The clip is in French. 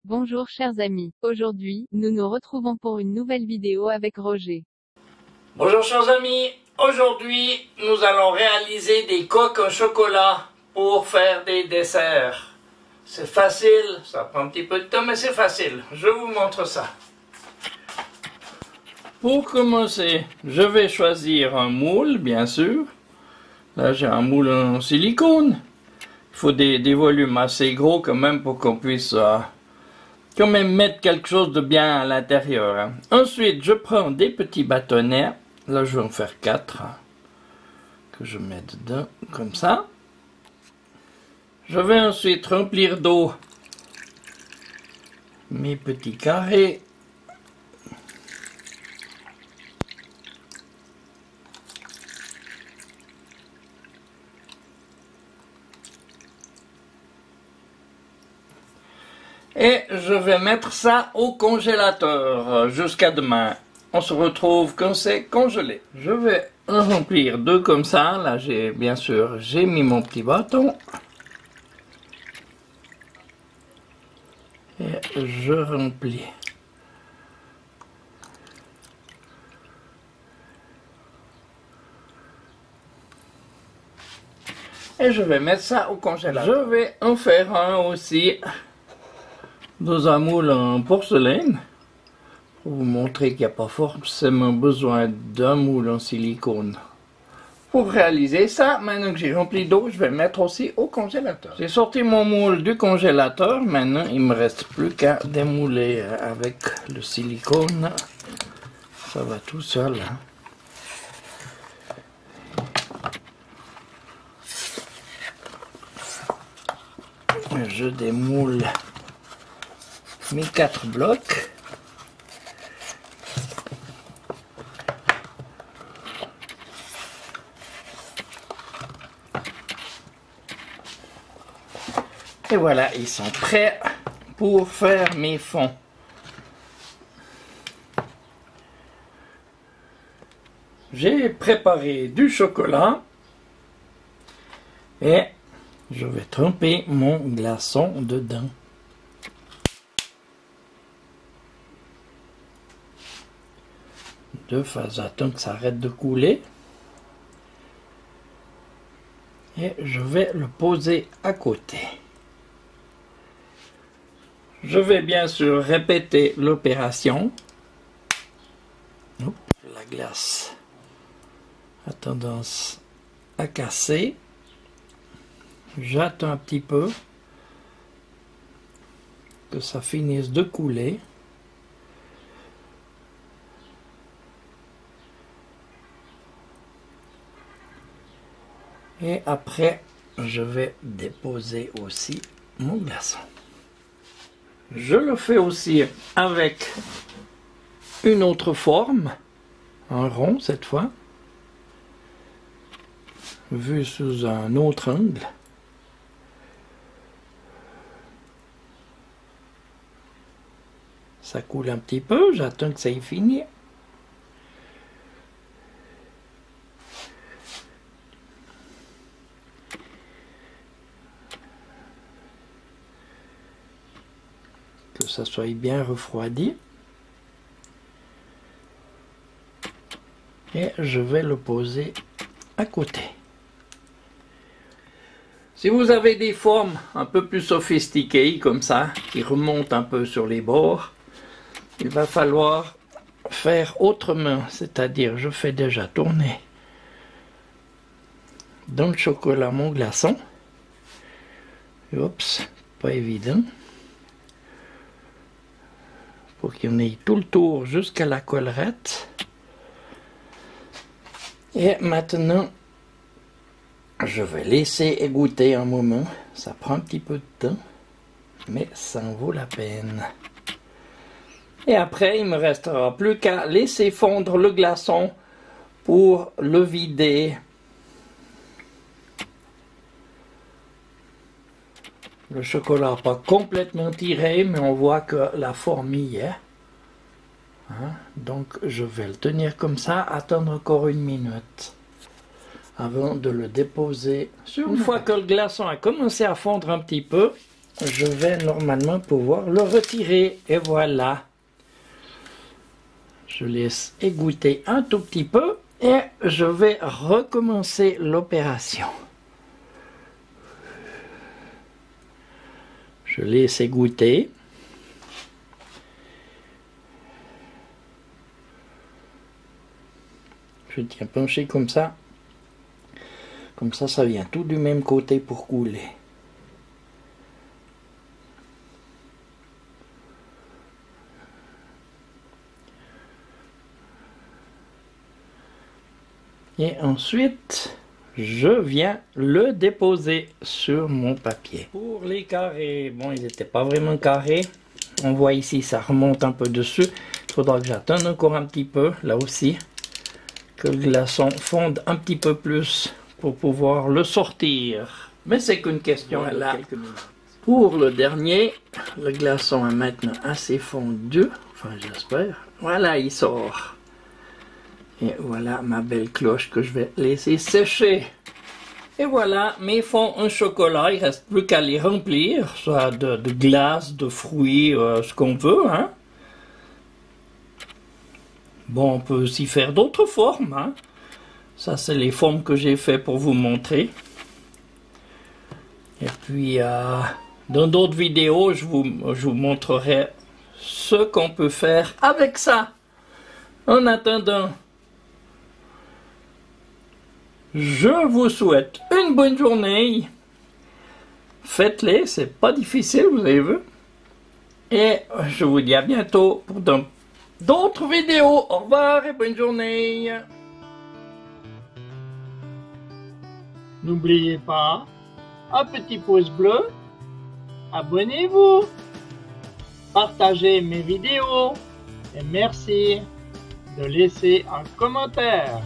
Bonjour chers amis, aujourd'hui, nous nous retrouvons pour une nouvelle vidéo avec Roger. Bonjour chers amis, aujourd'hui nous allons réaliser des coques au chocolat pour faire des desserts. C'est facile, ça prend un petit peu de temps mais c'est facile, je vous montre ça. Pour commencer, je vais choisir un moule bien sûr. Là j'ai un moule en silicone. Il faut des volumes assez gros quand même pour qu'on puisse quand même mettre quelque chose de bien à l'intérieur. Hein. Ensuite, je prends des petits bâtonnets. Là, je vais en faire 4. Que je mets dedans, comme ça. Je vais ensuite remplir d'eau mes petits carrés. Et je vais mettre ça au congélateur jusqu'à demain. On se retrouve quand c'est congelé. Je vais en remplir 2 comme ça. Là, bien sûr, j'ai mis mon petit bâton. Et je remplis. Et je vais mettre ça au congélateur. Je vais en faire un aussi dans un moule en porcelaine. Pour vous montrer qu'il n'y a pas forcément besoin d'un moule en silicone. Pour réaliser ça, maintenant que j'ai rempli d'eau, je vais mettre aussi au congélateur. J'ai sorti mon moule du congélateur, maintenant il me reste plus qu'à démouler avec le silicone. Ça va tout seul. Hein. Je démoule mes 4 blocs. Et voilà, ils sont prêts pour faire mes fonds. J'ai préparé du chocolat et je vais tremper mon glaçon dedans. De façon que ça arrête de couler. Et je vais le poser à côté. Je vais bien sûr répéter l'opération. La glace a tendance à casser. J'attends un petit peu que ça finisse de couler. Et après, je vais déposer aussi mon glaçon. Je le fais aussi avec une autre forme, un rond cette fois, vu sous un autre angle. Ça coule un petit peu, j'attends que ça ait fini. Que ça soit bien refroidi. Et je vais le poser à côté. Si vous avez des formes un peu plus sophistiquées comme ça, qui remontent un peu sur les bords, il va falloir faire autrement, c'est-à-dire je fais déjà tourner dans le chocolat mon glaçon. Oups, pas évident. Pour qu'il y en ait tout le tour jusqu'à la collerette. Et maintenant, je vais laisser égoutter un moment. Ça prend un petit peu de temps, mais ça en vaut la peine. Et après, il ne me restera plus qu'à laisser fondre le glaçon pour le vider. Le chocolat n'a pas complètement tiré, mais on voit que la forme y est. Hein? Donc je vais le tenir comme ça, attendre encore 1 minute avant de le déposer sur. Une fois que le glaçon a commencé à fondre un petit peu, je vais normalement pouvoir le retirer. Et voilà. Je laisse égoutter un tout petit peu et je vais recommencer l'opération. Je laisse égoutter. Je tiens penché comme ça. Comme ça vient tout du même côté pour couler. Et ensuite, je viens le déposer sur mon papier. Pour les carrés, bon, ils n'étaient pas vraiment carrés. On voit ici, ça remonte un peu dessus. Il faudra que j'attende encore un petit peu, là aussi, que le glaçon fonde un petit peu plus pour pouvoir le sortir. Mais c'est qu'une question de quelques minutes. Pour le dernier, le glaçon est maintenant assez fondu. Enfin, j'espère. Voilà, il sort. Et voilà ma belle cloche que je vais laisser sécher. Et voilà mes fonds en chocolat. Il ne reste plus qu'à les remplir, soit de glace, de fruits, ce qu'on veut. Hein. Bon, on peut aussi faire d'autres formes. Hein. Ça, c'est les formes que j'ai fait pour vous montrer. Et puis, dans d'autres vidéos, je vous montrerai ce qu'on peut faire avec ça. En attendant, je vous souhaite une bonne journée. Faites-les, c'est pas difficile, vous avez vu. Et je vous dis à bientôt pour d'autres vidéos. Au revoir et bonne journée. N'oubliez pas, un petit pouce bleu, abonnez-vous, partagez mes vidéos et merci de laisser un commentaire.